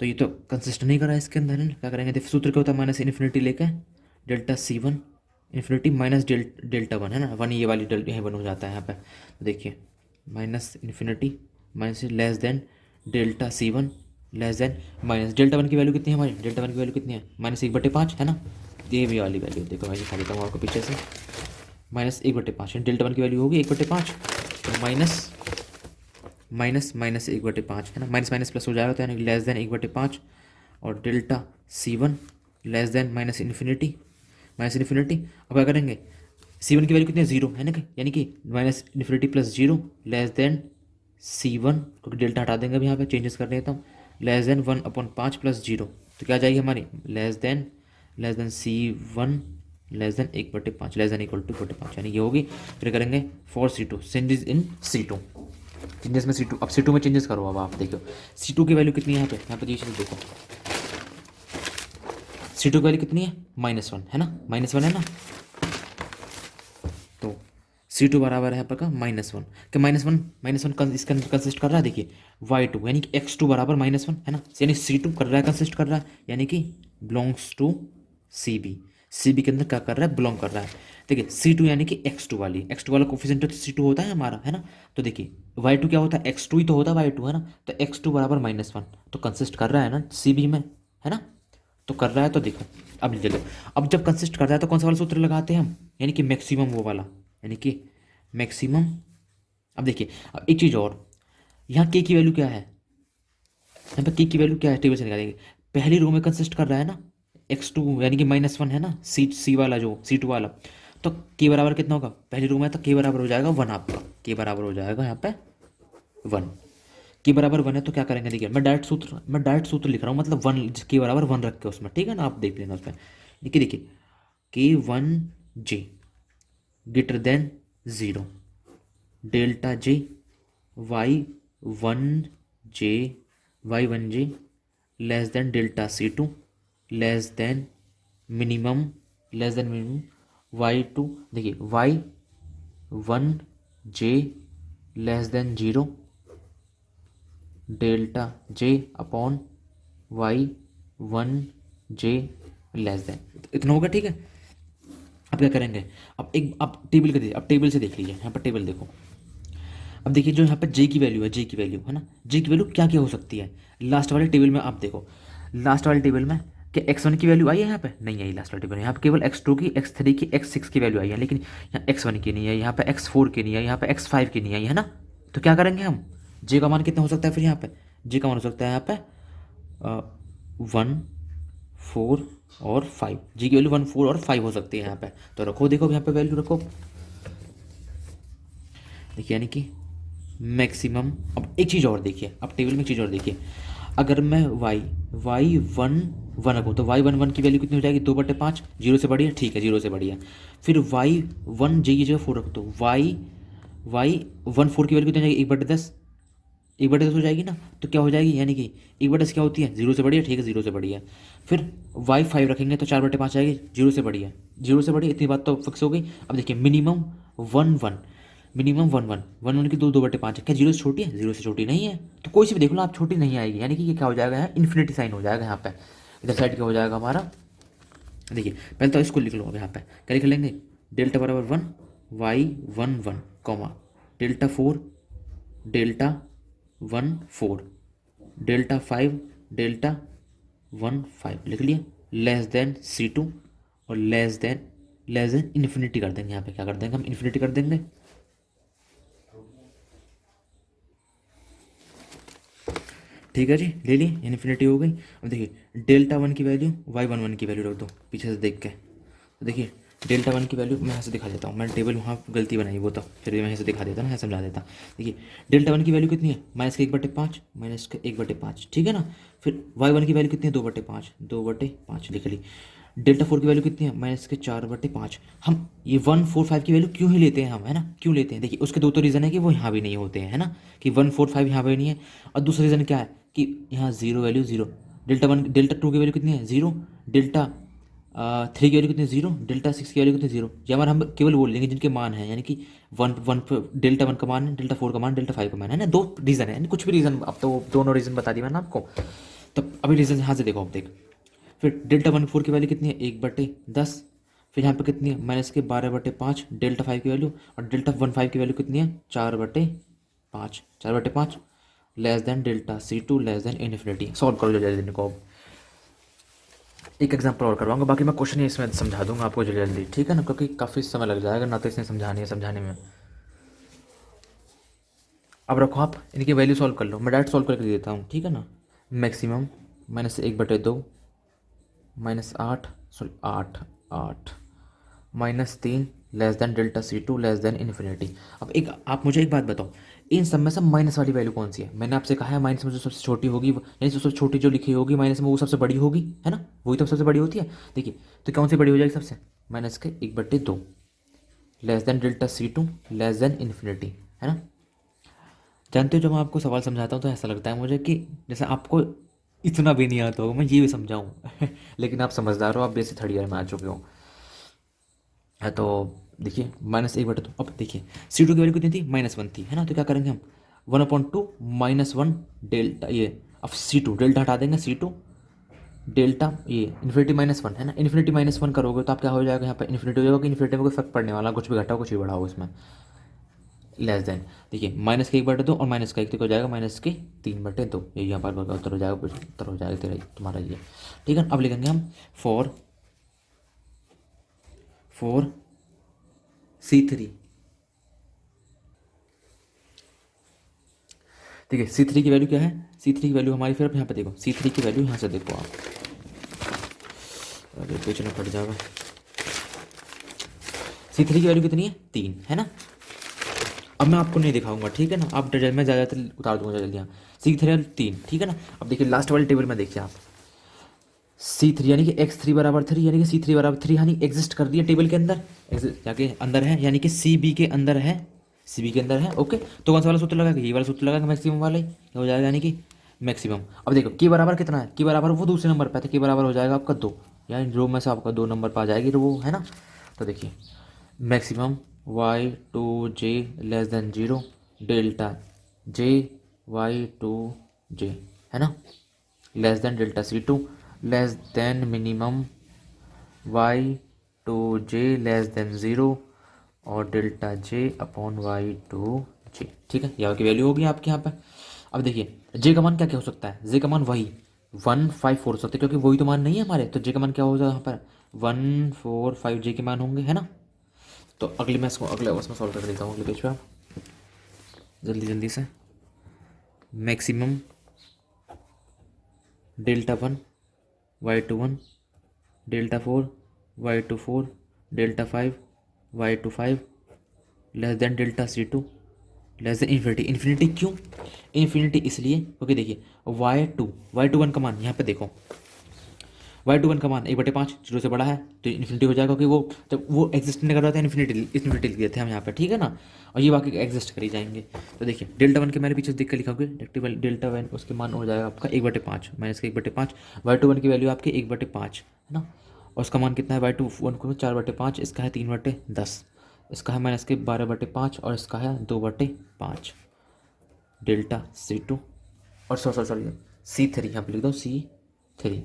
तो ये तो कंसिस्ट नहीं करा इसके अंदर, है ना। क्या करेंगे, देखिए सूत्र क्या होता है, माइनस इन्फिनिटी लेके delta C1 infinity minus delta 1, है ना। 1 ये वाली डेल्टा है 1 हो जाता है यहाँ पे, तो देखिए minus infinity minus less than delta C1 less than minus delta 1 की वैल्यू कितनी है हमारी, डेल्टा 1 की वैल्यू कितनी है -1/5, है ना। ये भी वाली वैल्यू देखो, मैं दिखा देता हूँ आपको पीछे से, -1/5 डेल्टा 1 की वैल्यू होगी 1/5, तो माइनस 1/5, है ना। माइनस माइनस प्लस हो जाएगा, तो यानी लेस देन 1/5 और delta C1 less than minus infinity. अब क्या करेंगे, C1 की वैल्यू कितनी है 0, है ना, यानी कि minus infinity plus 0 less than C1, क्योंकि डेल्टा हटा देंगे अब यहाँ पे, चेंजेस कर देता हूँ, लेस देन 1/5 प्लस 0, तो क्या आ जाएगी हमारी less than C1 less than 1/5 less than equal to 1/5, यानी ये होगी। फिर करेंगे for C2 changes in C2, changes में C2, अब C2 में चेंजेस करो। अब आप देखो C2 की वैल्यू कितनी है यहाँ पे ये चीज़ देखो, C2 की वैल्यू कितनी है -1, है ना, -1 है ना। तो C2 बराबर है आपका -1, कि -1 इसके अंदर कंसिस्ट कर रहा है, देखिए y2 यानी कि x2 बराबर -1, है ना। यानी C2 कर रहा है, कंसिस्ट कर रहा है, यानी कि बिलोंग्स टू CB के अंदर क्या कर रहा है, बिलोंग कर रहा है। देखिए C2 यानी कि x2 वाला कोफिशिएंट तो C2 होता है हमारा, है ना। तो देखिए y2 क्या होता है, x2 ही तो होता है y2, है ना। तो x2 बराबर -1 तो कंसिस्ट कर रहा है ना CB में, है ना, तो कर रहा है। तो देखो अब लीजिए लो, अब जब कंसिस्ट कर रहा है तो कौन सा वाला सूत्र लगाते हैं हम, यानी कि मैक्सिमम वो वाला, यानी कि मैक्सिमम। अब देखिए अब एक चीज़ और, यहाँ के की वैल्यू क्या है, यहाँ पे के की वैल्यू क्या है, टेबल से निकालेंगे। पहली रो में कंसिस्ट कर रहा है ना x2 यानी कि -1, है ना, सी वाला जो C2 वाला, तो के बराबर कितना होगा, पहली रो में तो के बराबर हो जाएगा 1, आपका के बराबर हो जाएगा यहाँ पे 1, के बराबर 1 है। तो क्या करेंगे, देखिए मैं डायरेक्ट सूत्र लिख रहा हूँ, मतलब 1 के बराबर 1 रख के उसमें, ठीक है ना, आप देख लेना उसमें। देखिए K1J greater than 0, delta J y1J less than delta C2 less than minimum y2, देखिए y1J less than 0 delta J upon y1J less than, इतना होगा, ठीक है। अब क्या करेंगे, अब टेबल से देख लीजिए, यहाँ पर टेबल देखो। अब देखिए जो यहाँ पर J की वैल्यू है ना, J की वैल्यू क्या क्या हो सकती है, लास्ट वाले टेबल में आप देखो, लास्ट वाले टेबल में क्या x1 की वैल्यू आई है यहाँ पे? नहीं आई लास्ट वाले टेबल में। यहाँ पे केवल x2 की, x3 की, x6 की वैल्यू आई है, लेकिन यहाँ x1 की नहीं है, यहाँ पे x4 की नहीं है, यहाँ पे x5 की नहीं आई है ना। तो क्या करेंगे हम, j का मान कितना हो सकता है फिर यहाँ पे? j का मान हो सकता है यहाँ पे 1, 4 और 5। जी की वैल्यू 1, 4 और 5 हो सकती है यहाँ पे। तो रखो, देखो यहाँ पे वैल्यू रखो, देखिए यानी कि मैक्सिमम। अब एक चीज़ और देखिए, अब टेबल में एक चीज़ और देखिए, अगर मैं y1 1 रखूँ तो y11 की वैल्यू कितनी हो जाएगी? 2/5। जीरो से बड़ी है, ठीक है, जीरो से बड़ी है। फिर y1 j की जगह 4 रख दो, y14 की वैल्यू कितनी हो जाएगी? 1/10, 1/10 हो जाएगी ना। तो क्या हो जाएगी, यानी कि 1/10 क्या होती है? जीरो से बड़ी है, ठीक है, जीरो से बड़ी है। फिर y5 रखेंगे तो 4/5 आएगी, जीरो से बड़ी है, जीरो से बड़ी है, इतनी बात तो फिक्स हो गई। अब देखिए मिनिमम 1 1, मिनिमम 1 1 की 2/5 है, क्या जीरो से छोटी है? जीरो से छोटी नहीं है। तो कोई सी भी देख लो आप, छोटी नहीं आएगी, यानी कि ये क्या हो जाएगा यहाँ? इन्फिनिटी साइन हो जाएगा यहाँ पे। इधर साइड क्या हो जाएगा हमारा? देखिए पहले तो इसको लिख लो, अब यहाँ पे क्या लिख लेंगे? डेल्टा बराबर 1 y11 comma delta 4 delta 1 4 delta 5 delta 1 5 लिख लिया, लेस देन C2 और लेस देन इन्फिनिटी कर देंगे। यहाँ पे क्या कर देंगे हम? इन्फिनिटी कर देंगे। ठीक है जी, ले ली, इन्फिनिटी हो गई। अब देखिए डेल्टा 1 की वैल्यू y11 की वैल्यू रख दो पीछे से देख के। तो देखिए डेल्टा 1 की वैल्यू मैं यहाँ से दिखा देता हूँ, मैंने टेबल वहाँ गलती बनाई, वो तो फिर भी मैं यहाँ से दिखा देता ना, यहाँ समझा देता। देखिए डेल्टा 1 की वैल्यू कितनी है? -1/5, -1/5, ठीक है ना। फिर y1 की वैल्यू कितनी है? 2/5, 2/5 लिख ली। डेल्टा 4 की वैल्यू कितनी है? -4/5। हम ये 1 4 5 की वैल्यू क्यों ही लेते हैं हम, है ना, क्यों लेते हैं? देखिए उसके दो तो रीज़न है कि वो यहाँ भी नहीं होते हैं, है ना, कि 1 4 5 यहाँ पे नहीं है। और दूसरा रीज़न क्या है कि यहाँ जीरो वैल्यू जीरो। डेल्टा 2 की वैल्यू कितनी है? जीरो। डेल्टा 3 की वैल्यू कितनी है? जीरो। डेल्टा 6 की वैल्यू कितनी है? जीरो। ये हमारा हम केवल बोल देंगे जिनके मान हैं, यानी कि डेल्टा 1 का मान है, डेल्टा 4 का मान, डेल्टा 5 का मान है ना। दो रीज़न है, यानी कुछ भी रीज़न, अब तो दोनों रीज़न बता दिया मैंने आपको। तो अभी रीज़न यहाँ से देखो, अब देख। फिर डेल्टा 1 4 की वैल्यू कितनी है? 1/10। फिर यहाँ पे कितनी है? -12/5 डेल्टा 5 की वैल्यू। और डेल्टा 1 5 की वैल्यू कितनी है? 4/5, 4/5 less than delta C2 less than infinity. Solve करो जल्दी जल्दी इनको। अब एक एग्जांपल और करवाऊंगा, बाकी मैं क्वेश्चन ही इसमें समझा दूंगा आपको जल्दी जल्दी, ठीक है ना, क्योंकि काफ़ी समय लग जाएगा ना, तो इसने समझाने में। अब रखो आप इनकी वैल्यू सॉल्व कर लो, मैं डायरेक्ट सॉल्व करके दे देता हूँ, ठीक है ना। Maximum -1/2 -8, sorry 8 8 -3 less than delta C2 less than infinity. अब एक आप मुझे एक बात बताओ, इन सब में से माइनस वाली वैल्यू कौन सी है? मैंने आपसे कहा है माइनस में जो सबसे छोटी होगी यानी सबसे छोटी जो लिखी होगी माइनस में, वो सबसे बड़ी होगी, है ना, वही तो सबसे बड़ी होती है। देखिए तो कौन सी बड़ी हो जाएगी सबसे? -1/2 less than delta C2 less than infinity, है ना। जानते हो जब मैं आपको सवाल समझाता हूँ तो ऐसा लगता है मुझे कि जैसे आपको इतना भी नहीं आता होगा, मैं ये भी समझाऊँ लेकिन आप समझदार हो, आप बेसिक थर्ड ईयर में आ चुके हो। है तो देखिए -1/2। अब देखिए C2 की वैल्यू कितनी थी? -1 थी, है ना। तो क्या करेंगे हम? 1/2 -1 डेल्टा ये, अब C2 डेल्टा हटा देंगे, C2 डेल्टा ये इन्फिनिटी -1, है ना। इन्फिनिटी -1 करोगे तो आप क्या हो जाएगा यहाँ पे? इन्फिनिटी हो जाएगा, कि इन्फिनिटी में कोई फर्क पड़ने वाला, कुछ भी घटाओ कुछ भी बढ़ाओ इसमें, लेस देन। देखिए -1/2 और -1 तो हो जाएगा -3/2, ये यहाँ पर उत्तर हो जाएगा, उत्तर हो जाएगा तेरा तुम्हारा ये, ठीक है। अब लिखेंगे हम फॉर C3। ठीक है, C3 की वैल्यू क्या है? C3 की वैल्यू हमारी, फिर यहाँ पे देखो C3 की वैल्यू, यहाँ से देखो आप, अरे पेज ना फट जाएगा। C3 की वैल्यू कितनी है? 3, है ना। अब मैं आपको नहीं दिखाऊंगा, ठीक है ना, आप मैं ज़्यादातर उतार दूंगा जल्दी। यहाँ C3 3, ठीक है ना। अब देखिए लास्ट वाले टेबल में देखिए आप, C3 यानी कि x3 बराबर 3, यानी कि C3 बराबर 3, यानी एग्जिस्ट कर दिया टेबल के अंदर, जाके अंदर है, यानी कि CB के अंदर है, CB के अंदर है। ओके, तो कौन सा वाला सूत्र लगाएगा? ये वाला सूत्र लगाएगा, मैक्सिमम वाला ही हो जाएगा, यानी कि मैक्सिमम। अब देखो की बराबर कितना है? की बराबर वो दूसरे नंबर पे है, तो की बराबर हो जाएगा आपका 2, यानी रो में से आपका 2 नंबर पर आ जाएगी तो वो, है ना। तो देखिए maximum y2j less than 0 delta j y2j, है ना, less than delta C2 less than minimum y2j less than 0 और डेल्टा j अपॉन y2j, ठीक है। यहाँ की वैल्यू होगी आपके यहाँ पे। अब देखिए j का मान क्या क्या हो सकता है? j का मान वही 154 हो सकते हैं, क्योंकि वही तो मान नहीं है हमारे, तो जे का मान क्या होगा यहाँ पर 145 जे के मान होंगे, है ना। तो अगले मैं इसको अगले उसमें सॉल्व कर देता हूँ अगले पेज पे आप जल्दी जल्दी से। Maximum delta 1 y21 delta 4 y24 delta 5 y25 less than delta C2 less than infinity. Infinity क्यों? इन्फिनिटी इसलिए क्योंकि देखिए y21 का मान यहाँ पे देखो, y21 का मान 1/5 जीरो से बड़ा है तो इन्फिनिटी हो जाएगा, क्योंकि वो जब वो एग्जिस्ट नहीं कर रहा था इन्फिनिटी इन्फिनिटी लिए थे हम यहाँ पे, ठीक है ना। और ये बाकी एग्जिस्ट करी जाएंगे। तो देखिए डेल्टा 1 के मैंने पीछे देख कर लिखोगे डेक्टिवल डेल्टा 1 उसके मान हो जाएगा आपका 1/5 माइनस का 1/5। y21 की वैल्यू आपकी 1/5 है ना। और उसका मान कितना है y21 को 4/5, इसका है 3/10, इसका है माइनस के 12/5 और इसका है 2/5 डेल्टा C2 और सॉरी C3 यहाँ पे लिख दो C3,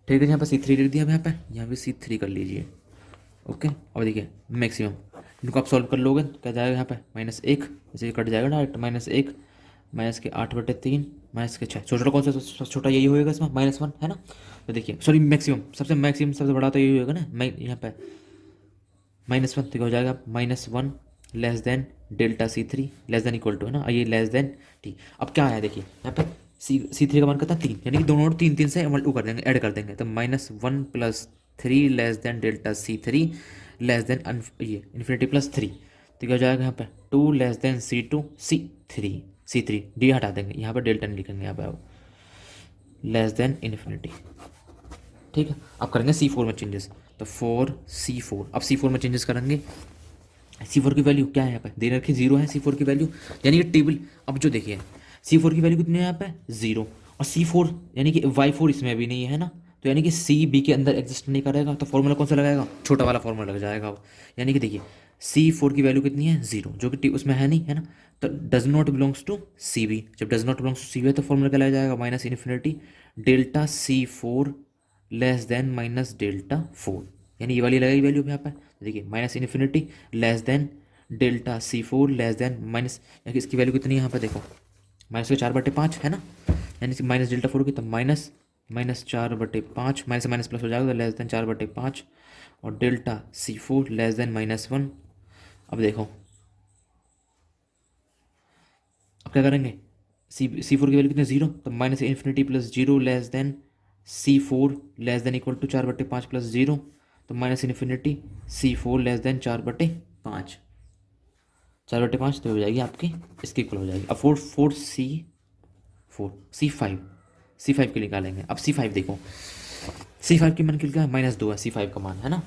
ठीक है। यहाँ पे C3 लिख दिया, यहाँ पे C3 कर लीजिए, ओके। और देखिए मैक्सिमम इनको आप सॉल्व कर लोगे तो क्या जाएगा यहाँ पे -1, जैसे कट जाएगा डायरेक्ट -1 माइनस के 8/3 माइनस के 6, छोटा कौन सा छोटा यही होएगा इसमें -1 है ना। तो देखिए सॉरी मैक्सिमम सबसे बड़ा तो यही होगा ना, मैं यहाँ पे -1 तो क्या हो जाएगा -1 less than delta C3 less than equal to, है ना, ये लेस देन ठीक। अब क्या है देखिए यहाँ पे C3 का मान कितना 3, यानी कि दोनों 3 से वो कर देंगे, ऐड कर देंगे, तो -1 + 3 less than delta C3 less then ये इन्फिनिटी +3, तो क्या हो जाएगा यहाँ पे 2 less than C2 C3 D हटा देंगे, यहाँ पे डेल्टा नहीं लिखेंगे, यहाँ पे अब लेस देन इन्फिनिटी, ठीक है। अब करेंगे C4 में चेंजेस, तो 4C4, अब C4 में चेंजेस करेंगे। C4 की वैल्यू क्या है यहाँ पे दे रखी 0 है C4 की वैल्यू, यानी कि टेबल अब जो देखिए C4 की वैल्यू कितनी है यहाँ पे 0, और C4 यानी कि Y4 इसमें भी नहीं है ना, तो यानी कि C B के अंदर एग्जिस्ट नहीं करेगा, तो फॉर्मूला कौन सा लगाएगा, छोटा वाला फॉर्मूला लग जाएगा अब। यानी कि देखिए C4 की वैल्यू कितनी है 0, जो कि उसमें है नहीं, है ना, तो does not belongs to CB, जब does not belongs to CB है तो फॉर्मूला क्या लग जाएगा -infinity delta C4 less than -delta 4, यानी ये वाली लगेगी वैल्यू यहाँ पे। देखिए -infinity less than delta C4 less than minus, इसकी वैल्यू कितनी है यहाँ पे देखो -4/5 है ना, यानी कि -डेल्टा 4 की, तो -4/5 माइनस से माइनस प्लस हो जाएगा, तो लेस देन 4/5 और डेल्टा C4 लेस देन -1। अब देखो अब क्या करेंगे, C4 की वैल्यू कितनी 0, तो -infinity +0 less than C4 less than equal to 4/5 +0, तो -इन्फिनिटी C4 लेस देन 4/5 तो हो जाएगी आपकी, इसकी इक्वल हो जाएगी। अब 4 C5 के निकालेंगे। अब C5 देखो, C5 की मान क्या है -2 है, C5 का मान है ना,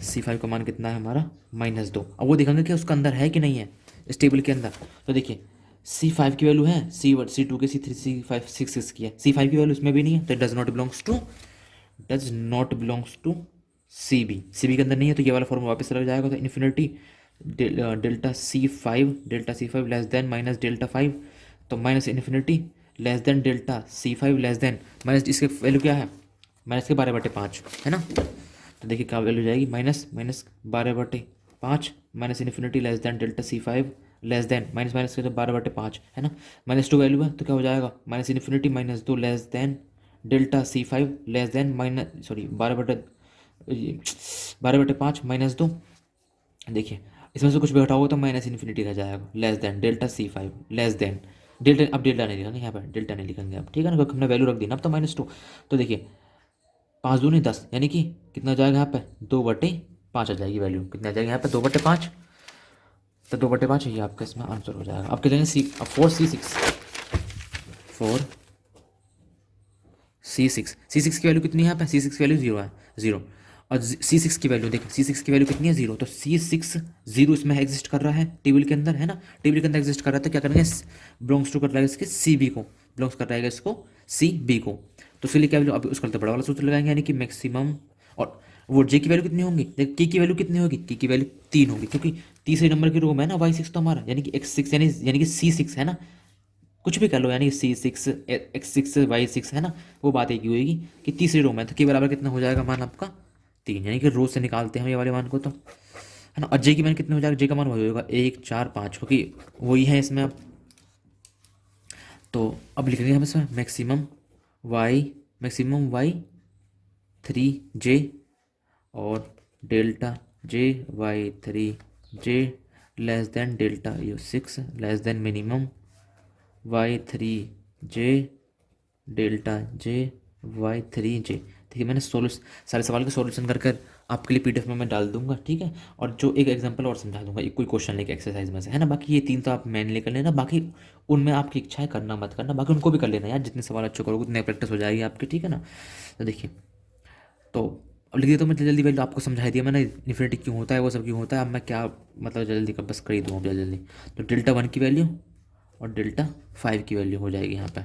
C5 का मान कितना है हमारा -2। अब वो देखेंगे कि उसका अंदर है कि नहीं है इस टेबल के अंदर, तो देखिए C5 की वैल्यू है C1 C2 के C3 C5 6 की है, C5 की वैल्यू इसमें भी नहीं है, तो does not belongs to CB के अंदर नहीं है, तो ये वाला फॉर्मूला वापस लग जाएगा, तो infinity delta C5 less than -delta 5, तो -infinity less than delta C5 less than minus, इसके वैल्यू क्या है -12/5 है ना। तो देखिए क्या वैल्यू जाएगी -12/5 -infinity less than delta C5 less than minus के तो 12/5 है ना, -2 वैल्यू है, तो क्या हो जाएगा -infinity -2 less than delta C5 less than 12/5 -2। देखिए इसमें से कुछ भी हटाओगे तो -इन्फिनिटी रह जाएगा, less than delta C5 less than delta, अब डेल्टा नहीं लिखेंगे यहाँ पर, डेल्टा नहीं लिखेंगे अब, ठीक है ना, क्योंकि हमने वैल्यू रख दी ना अब, तो -2। तो देखिए 5 दूनी 10, यानी कि कितना आ जाएगा यहाँ पे 2/5 आ जाएगी वैल्यू, कितना आ जाएगा यहाँ पे 2/5, तो 2/5 ये आपका इसमें आंसर हो जाएगा। अब क्या लेंगे अब 4C6 की वैल्यू कितनी है यहाँ पे, C6 की वैल्यू 0 है 0, और C6 की वैल्यू देखो C6 की वैल्यू कितनी है 0, तो C6 0 इसमें एग्जिस्ट कर रहा है टेबल के अंदर, है ना, टेबल के अंदर एग्जिस्ट कर रहा है, तो क्या करेंगे बिलोंग्स टू कर रहेगा इसके CB को, बिलोंग्स कर रहेगा इसको CB को, तो इसलिए क्या वैल्यू अब उसका तो बड़ा वाला सूत्र लगाएंगे, यानी कि मैक्सिमम, और वो J की वैल्यू कितनी होंगी, देख K की वैल्यू कितनी होगी, K की वैल्यू 3 होगी, क्योंकि तीसरे नंबर की रो में है ना Y6 तो हमारा, यानी कि X6 यानी कि C6 है ना, कुछ भी कर लो, यानी C6 X6 Y6 है ना, वो बात एक ही होगी कि तीसरी रो में, तो के बराबर कितना हो जाएगा मान आपका 3, यानी कि रो से निकालते हैं हम ये वाले मान को, तो है ना। और J की मान कितने हो जाएगा, J का मान वही होगा 1 4 5, क्योंकि वही है इसमें अब तो अब लिखेंगे हम इसमें मैक्सिमम वाई 3j और delta j y 3j less than delta u 6 less than minimum y 3j delta j y 3j। देखिए मैंने सारे सवाल का सॉल्यूशन कर कर आपके लिए पीडीएफ में मैं डाल दूंगा, ठीक है। और जो एक एग्जांपल और समझा दूंगा, एक कोई क्वेश्चन लेके एक्सरसाइज में से, है ना। बाकी ये 3 तो आप मैनुअली कर लेना, बाकी उनमें आपकी इच्छा है करना मत करना, बाकी उनको भी कर लेना यार। जितने सवाल अच्छे करोगे उतनी प्रैक्टिस हो जाएगी आपकी, ठीक है ना। तो देखिए, तो अब लिख दिया, तो मैं जल्दी जल्दी आपको समझा दिया मैंने इन्फिनिटी क्यों होता है, वो सब क्यों होता है। अब मैं क्या मतलब जल्दी का बस कर ही दूँ अब जल्दी जल्दी। तो डेल्टा 1 की वैल्यू और डेल्टा 5 की वैल्यू हो जाएगी यहाँ पे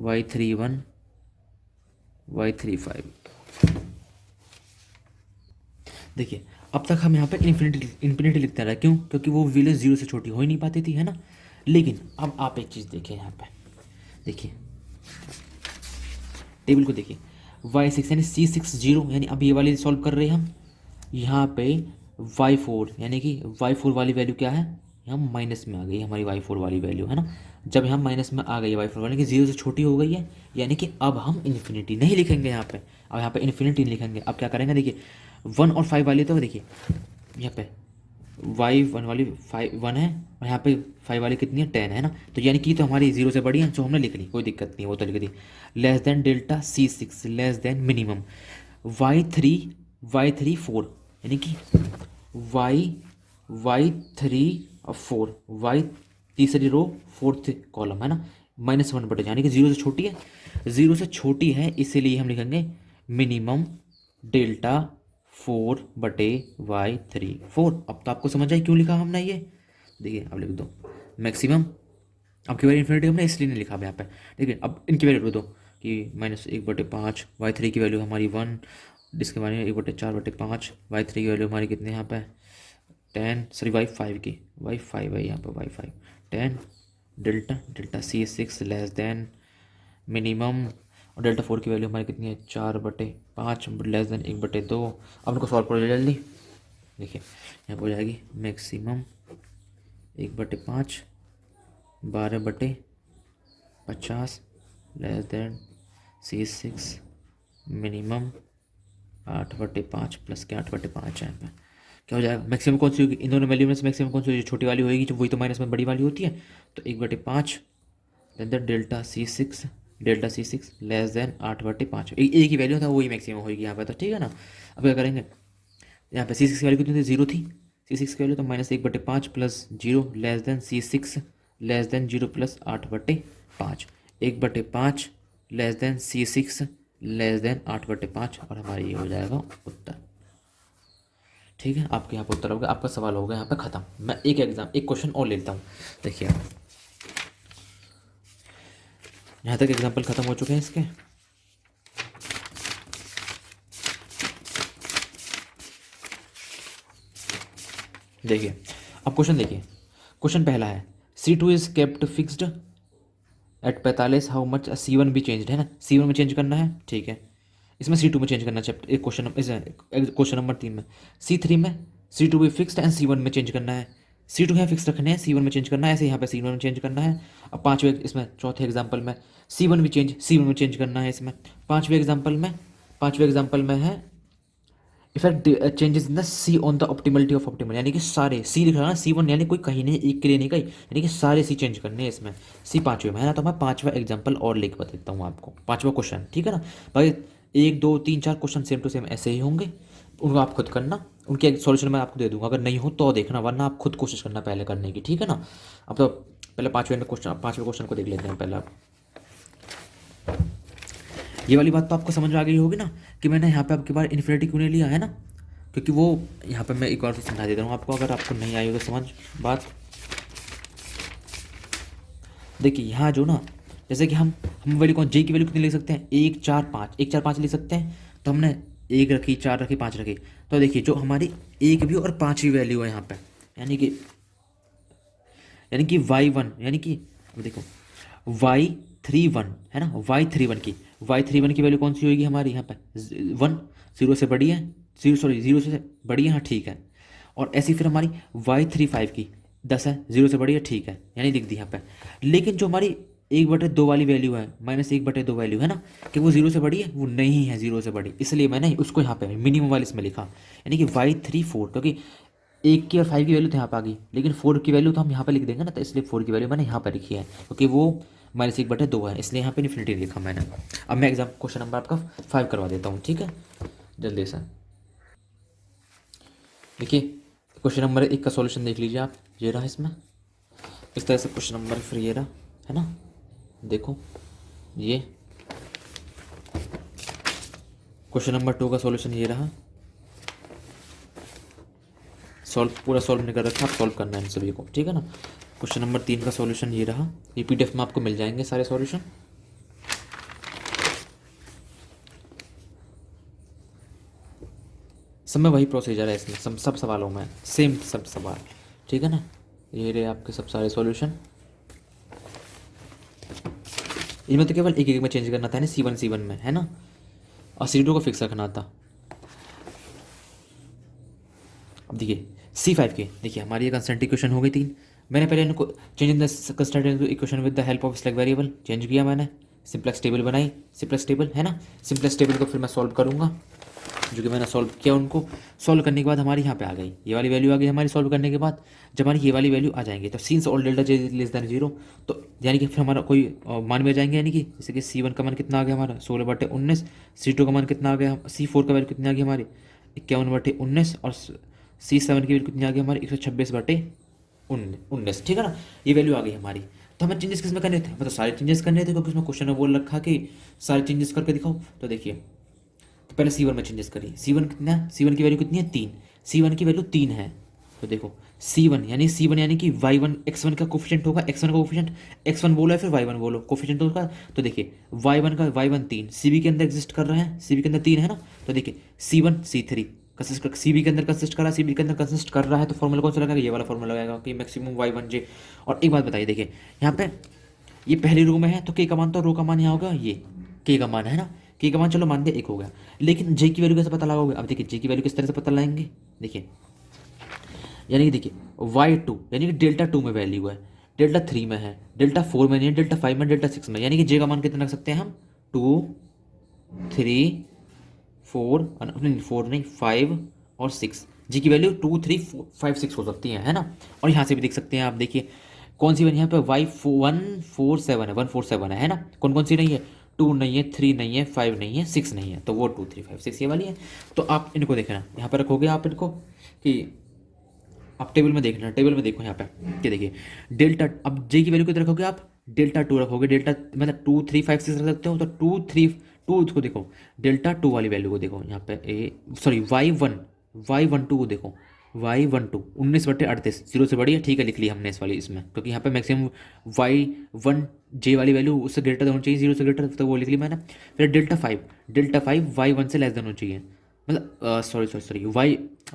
y31 y35। देखिए अब तक हम यहाँ पे इन्फिनिटी लिखते रहे, क्यों? क्योंकि वो वैल्यू 0 से छोटी हो ही नहीं पाती थी, है ना। लेकिन अब आप एक चीज़ देखिए यहाँ पे, देखिए टेबल को देखिए, y6 यानी C60 यानी अब ये वाली सॉल्व कर रहे हैं हम। यहाँ पे y4 यानी कि y4 वाली वैल्यू क्या है, यहाँ माइनस में आ गई हमारी y4 वाली वैल्यू, है ना। जब यहाँ माइनस में आ गई y4 वाली कि 0 से छोटी हो गई है, यानी कि अब हम इन्फिनिटी नहीं लिखेंगे यहाँ पे। अब यहाँ पे इन्फिनिटी नहीं लिखेंगे, अब क्या करेंगे, देखिए 1 और 5 वाली, तो देखिए यहाँ पे y1 वाली 1 है और यहाँ पे 5 वाली कितनी है 10 है ना। तो यानी कि तो हमारी 0 से बड़ी है, जो हमने लिख ली, कोई दिक्कत नहीं, वो तो लिख दी। Less than delta C6 less than minimum y3 4 यानी कि y3 और 4 y तीसरी रो 4th कॉलम, है ना। -1 यानी कि 0 से छोटी है, 0 से छोटी है, इसीलिए हम लिखेंगे मिनिमम डेल्टा 4/y3 4। अब तो आपको समझ आई क्यों लिखा हमने ये। देखिए अब लिख दो मैक्सिमम, अब की वैल्यू इन्फिनिटी हमने इसलिए नहीं लिखा अब यहाँ पे। देखिए अब इनकी वैल्यू लिख दो कि -1/5 y3 की वैल्यू हमारी 1, जिसके बारे में 1/4/5 y3 की वैल्यू हमारी कितने यहाँ पे 10, सॉरी y5 की y5 है यहाँ पे y5 10 delta C6 less than minimum, और डेल्टा 4 की वैल्यू हमारी कितनी है 4/5 लेस देन 1/2। अब इनको सॉल्व करो जल्दी। देखिए यहाँ पर हो जाएगी maximum 1/5 12/50 less than C6 minimum 8/5 plus के 8/5 है यहाँ पे। क्या हो जाएगा, मैक्सिमम कौन सी होगी, इन दोनों वैल्यू में से मैक्सिमम कौन सी होगी, छोटी वाली होगी, जो वही तो माइनस में बड़ी वाली होती है। तो 1/5 then delta C6 less then 8/5, एक ही वैल्यू था, वही मैक्सिमम होगी यहाँ पे, तो ठीक है ना। अब क्या करेंगे, यहाँ पे C6 की वैल्यू कितनी थी 0 थी, C6 की वैल्यू तो -1/5 plus 0 less then C6 less then 0 plus 8/5 1/5 less then C6 less then 8/5, और हमारी ये हो जाएगा उत्तर। ठीक है, आपके यहाँ पर उत्तर हो गया, आपका सवाल हो गया यहाँ पे ख़त्म। मैं एक क्वेश्चन और ले लेता हूँ। देखिए यहाँ तक एग्जाम्पल ख़त्म हो चुके हैं इसके। देखिए अब क्वेश्चन देखिए, क्वेश्चन पहला है C2 is kept fixed at 45, how much C1 भी चेंज्ड, है ना। C1 में चेंज करना है, ठीक है। इसमें C2 में चेंज करना है, चैप्टर एक क्वेश्चन नंबर 3 में। C3 में C2 भी फिक्स्ड एंड C1 में चेंज करना है। C2 यहाँ फिक्स रखने हैं, C1 में चेंज करना है, ऐसे यहाँ पे C1 में चेंज करना है। अब इसमें चौथे एग्जाम्पल में C1 में चेंज करना है इसमें। पाँचवें एग्जाम्पल में है effect changes in the C on the optimality of optimal, यानी कि सारे C लिख रहा है ना, C1 यानी कोई कहीं नहीं, एक के लिए नहीं कहीं, यानी कि सारे C चेंज करने हैं इसमें। C पाँचवें में है ना, तो मैं पाँचवा एग्जाम्पल और लिख बता देता हूँ आपको, पाँचवा क्वेश्चन, ठीक है ना भाई। 1 2 3 4 क्वेश्चन सेम टू सेम ऐसे ही होंगे, उनको आप खुद करना, उनके सॉल्यूशन मैं आपको दे दूंगा, अगर नहीं हो तो देखना, वरना आप खुद कोशिश करना पहले करने की, ठीक है ना। अब तो पहले पाँचवें क्वेश्चन को देख लेते हैं पहले आप। ये वाली बात तो आपको समझ में आ गई होगी ना कि मैंने यहाँ पे आपकी बार इन्फिनिटी क्यों नहीं लिया है ना, क्योंकि वो यहाँ पे मैं एक बार समझा देता हूँ आपको, अगर आपको नहीं आई हो तो समझ बात। देखिए यहाँ जो ना, जैसे कि हम वैल्यू कौन J की वैल्यू कितनी लिख सकते हैं 1 4 5, 1 4 5 लिख सकते हैं। तो हमने 1 रखी, 4 रखी, 5 रखी, तो देखिए जो हमारी 1 भी और 5 भी वैल्यू है यहाँ पे, यानी कि y1 यानी कि देखो y31 है ना, y31 की वैल्यू कौन सी होगी हमारी यहाँ पे 1, 0 से बड़ी है, 0 से बड़ी है, हाँ ठीक है। और ऐसी फिर हमारी y35 की 10 है, 0 से बड़ी है, ठीक है, यानी लिख दी यहाँ पे। लेकिन जो हमारी 1/2 वाली वैल्यू है, -1/2 वैल्यू है ना, कि वो 0 से बड़ी है, वो नहीं है 0 से बड़ी, इसलिए मैंने उसको यहाँ पे मिनिमम वाले इसमें लिखा, यानी कि y34, क्योंकि 1 की और 5 की वैल्यू तो यहाँ पे आ गई, लेकिन 4 की वैल्यू तो हम यहाँ पे लिख देंगे ना, तो इसलिए 4 की वैल्यू मैंने यहाँ पे लिखी है, क्योंकि वो -1/2 है, इसलिए यहाँ पे इन्फिनिटी लिखा मैंने। अब मैं एग्जाम क्वेश्चन नंबर आपका 5 करवा देता हूँ, ठीक है, जल्दी से। देखिए क्वेश्चन नंबर 1 का सॉल्यूशन देख लीजिए आप, ये रहा इसमें, इस तरह से क्वेश्चन नंबर फिर ये रहा, है ना, देखो ये क्वेश्चन नंबर 2 का सॉल्यूशन ये रहा, पूरा सॉल्व नहीं कर रखा, आप सॉल्व करना है इन सभी को, ठीक है ना। क्वेश्चन नंबर 3 का सॉल्यूशन ये रहा, ये PDF में आपको मिल जाएंगे सारे सॉल्यूशन। सब में वही प्रोसीजर है इसमें, सब सवालों में सेम सब सवाल, ठीक है ना। ये रहे आपके सब सारे सॉल्यूशन, इनमें तो केवल एक में चेंज करना था ना, C1 में, है ना, और C2 को फिक्स रखना था। अब देखिए C5 के, देखिए हमारी ये कंस्टेंट इक्वेशन हो गई 3, मैंने पहले इनको change in the constant equation with the help of slack variable change किया मैंने, सिंपलेक्स टेबल बनाई, सिंपलेक्स टेबल, है ना, सिंपलेक्स टेबल को फिर मैं सॉल्व करूँगा, जो कि मैंने सॉल्व किया, उनको सॉल्व करने के बाद हमारी यहाँ पे आ गई, ये वाली वैल्यू आ गई हमारी सॉल्व करने के बाद। जब हमारी ये वाली वैल्यू आ जाएंगे तो since all delta j less than 0, तो यानी कि फिर हमारा कोई मान में आ जाएंगे, यानी कि जैसे कि C1 का मान कितना आ गया हमारा 16/19, C2 का मान कितना आ गया, C4 का वैल्यू कितनी आ गई हमारी 51/19, और C7 की वैल्यू कितनी आ गई हमारी 126/19, ठीक है ना, ये वैल्यू आ गई हमारी। तो हमें चेंजेस किस में करने थे, मतलब सारे चेंजेस करने थे, क्योंकि उसमें क्वेश्चन में बोल रखा कि सारे चेंजेस करके दिखाओ। तो देखिए तो पहले C1 में चेंजेस करिए, C1 कितना है, C1 की वैल्यू कितनी है 3, C1 की वैल्यू 3 है, तो देखो C1 यानी कि y1 x1 का कोफिशिएंट होगा, x1 का कोफिशिएंट, x1 बोलो या फिर y1 बोलो, कोफिशिएंट होगा। तो देखिए y1 का y1 3 CB के अंदर एग्जिस्ट कर रहा है, CB के अंदर 3 है ना, तो देखिए C1 C3 कंसिस्ट कर, CB के अंदर कंसिस्ट कर रहा है, CB के अंदर कंसिस्ट कर रहा है, तो फॉर्मूला कौन सा लगाएगा, ये वाला फॉर्मूला लगाएगा कि मैक्सिमम y1j। और एक बात बताइए, देखिए यहाँ पे ये पहली रो में है, तो k का मान, तो रो का मान यहाँ होगा, ये k का मान है ना, k का मान चलो मान दिया 1 हो गया, लेकिन j की वैल्यू कैसे पता लगाओगे। अब देखिए j की वैल्यू किस तरह से पता लगाएंगे, देखिए यानी कि देखिए y2 यानी कि डेल्टा 2 में वैल्यू है, डेल्टा 3 में है, डेल्टा 4 में नहीं है, डेल्टा 5 में, डेल्टा 6 में, यानी कि j का मान कितना रख सकते हैं हम 2 3 4 नहीं 4 नहीं 5 और 6, जी की वैल्यू 2 3 5 6 हो सकती है ना। और यहाँ से भी देख सकते हैं आप, देखिए कौन सी बनी यहाँ पे y147 है, 147 है ना, कौन कौन सी नहीं है, 2 नहीं है, 3 नहीं है, 5 नहीं है, 6 नहीं है, तो वो 2 3 5 6 ये वाली है। तो आप इनको देखना, यहाँ पर रखोगे आप इनको कि आप टेबल में देखना, टेबल में देखो यहाँ पे कि देखिए डेल्टा, अब जे की वैल्यू कितने रखोगे आप, डेल्टा 2 रखोगे, डेल्टा मतलब 2 3 5 6 रख सकते हो, तो 2 3 2 को देखो, डेल्टा 2 वाली वैल्यू को देखो यहाँ पे y12 को देखो, y12 19/38 0 से बड़ी है, ठीक है, लिख लिया हमने इस वाली इसमें, क्योंकि यहाँ पे मैक्सिमम y1j वाली वैल्यू उससे ग्रेटर होनी चाहिए, 0 से ग्रेटर, तो वो लिख ली मैंने। फिर डेल्टा 5 y1 से लेस देन होनी चाहिए, मतलब सॉरी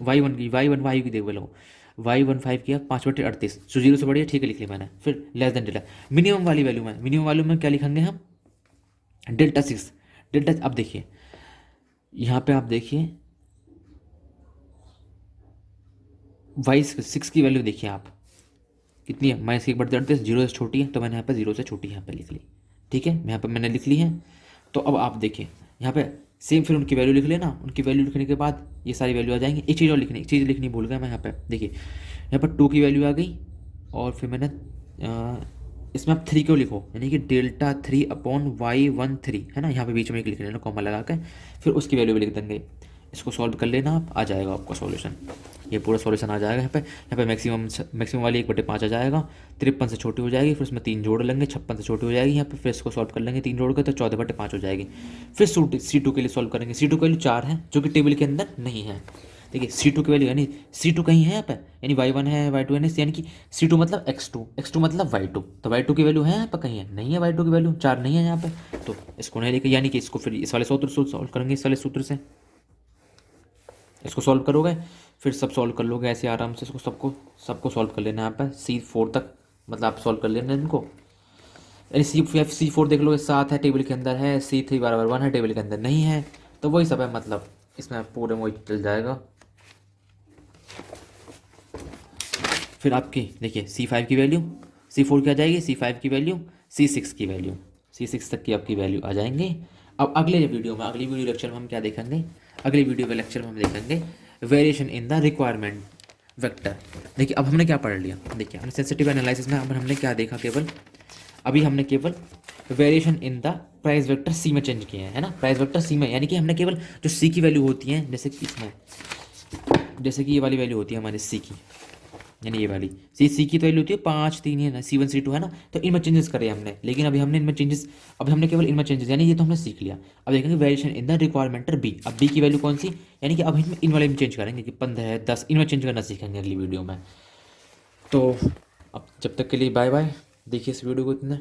y1 की देखो लो, y15 किया 5/38, सो 0 से बड़ी है, ठीक है, लिख लिया मैंने। फिर less than delta, minimum value में क्या लिखेंगे हम, डेल्टा 6, अब देखिए यहाँ पे आप देखिए y6 की वैल्यू देखिए आप कितनी है, -1/38, 0 से छोटी है, तो मैंने यहाँ पे 0 से छोटी यहाँ पे लिख ली, ठीक है, यहाँ पे मैंने लिख ली है। तो अब आप देखिए यहाँ पे सेम, फिर उनकी वैल्यू लिख लेना, उनकी वैल्यू लिखने के बाद ये सारी वैल्यू आ जाएंगी। एक चीज़ लिखनी भूल गया मैं, यहाँ पे देखिए यहाँ पर 2 की वैल्यू आ गई, और फिर मैंने इसमें आप 3 क्यों लिखो, यानी कि डेल्टा 3/y13 है ना, यहाँ पे बीच में एक लिख लेना कॉमा लगा के, फिर उसकी वैल्यू भी लिख देंगे। इसको सॉल्व कर लेना आप, आ जाएगा आपका सॉल्यूशन, ये पूरा सॉल्यूशन आ जाएगा। यहाँ पे मैक्सिमम वाली 1/5 आ जाएगा, 53 से छोटी हो जाएगी, फिर उसमें 3 जोड़ लेंगे, 56 से छोटी हो जाएगी यहाँ पे, फिर इसको सॉल्व कर लेंगे 3 जोड़ के, तो 14/5 हो जाएगी। फिर C2 के लिए सॉल्व करेंगे, C2 की वैल्यू 4 है, जो कि टेबल के अंदर नहीं है। देखिए C2 की वैल्यू, यानी C2 कहीं है यहाँ पे, यानी y1 है, y2 है, यानी कि C2 मतलब x2 मतलब y2, तो y2 की वैल्यू है यहाँ पे, कहीं है नहीं है, y2 की वैल्यू 4 नहीं है यहाँ पे, तो इसको नहीं लेके, यानी कि इसको फिर इस वाले सूत्र से सॉल्व करेंगे, इस वाले सूत्र से इसको सॉल्व करोगे, फिर सब सॉल्व कर लोगे ऐसे आराम से, इसको सबको सॉल्व कर लेना यहाँ पे C4 तक, मतलब आप सॉल्व कर लेना इनको, यानी C4 देख लोगे 7 है टेबल के अंदर है, C3 = 1 है टेबल के अंदर नहीं है, तो वही सब है, मतलब इसमें पूरे वही चल जाएगा। फिर आपकी देखिए C5 की वैल्यू, C4 की आ जाएगी, C5 की वैल्यू, C6 की वैल्यू, C6 तक की आपकी वैल्यू आ जाएंगे। अब अगले वीडियो में, अगली वीडियो लेक्चर में हम क्या देखेंगे, अगली वीडियो के लेक्चर में हम देखेंगे variation in the requirement vector. देखिए अब हमने क्या पढ़ लिया, देखिए हमने सेंसिटिव एनालिसिस में हमने क्या देखा, केवल अभी हमने केवल variation in the price vector C में चेंज किए हैं, है ना, प्राइस वेक्टर सी में, यानी कि हमने केवल जो सी की वैल्यू होती है, जैसे कि इसमें, जैसे कि ये वाली वैल्यू होती है हमारी सी की, यानी ये वाली सी की तो वैल्यू होती है 5 3 है ना, C1 C2 है ना, तो इनमें चेंजेस करे हमने, लेकिन अभी हमने इनमें चेंजेस, अब हमने केवल इनमें चेंजेस, यानी ये तो हमने सीख लिया। अब देखेंगे variation in the requirement B, अब बी की वैल्यू कौन सी, यानी कि अब हम इन वाले में चेंज करेंगे कि 15 10 इनमें चेंज करना सीखेंगे अगली वीडियो में। तो अब जब तक के लिए बाय बाय, देखिए इस वीडियो को इतना।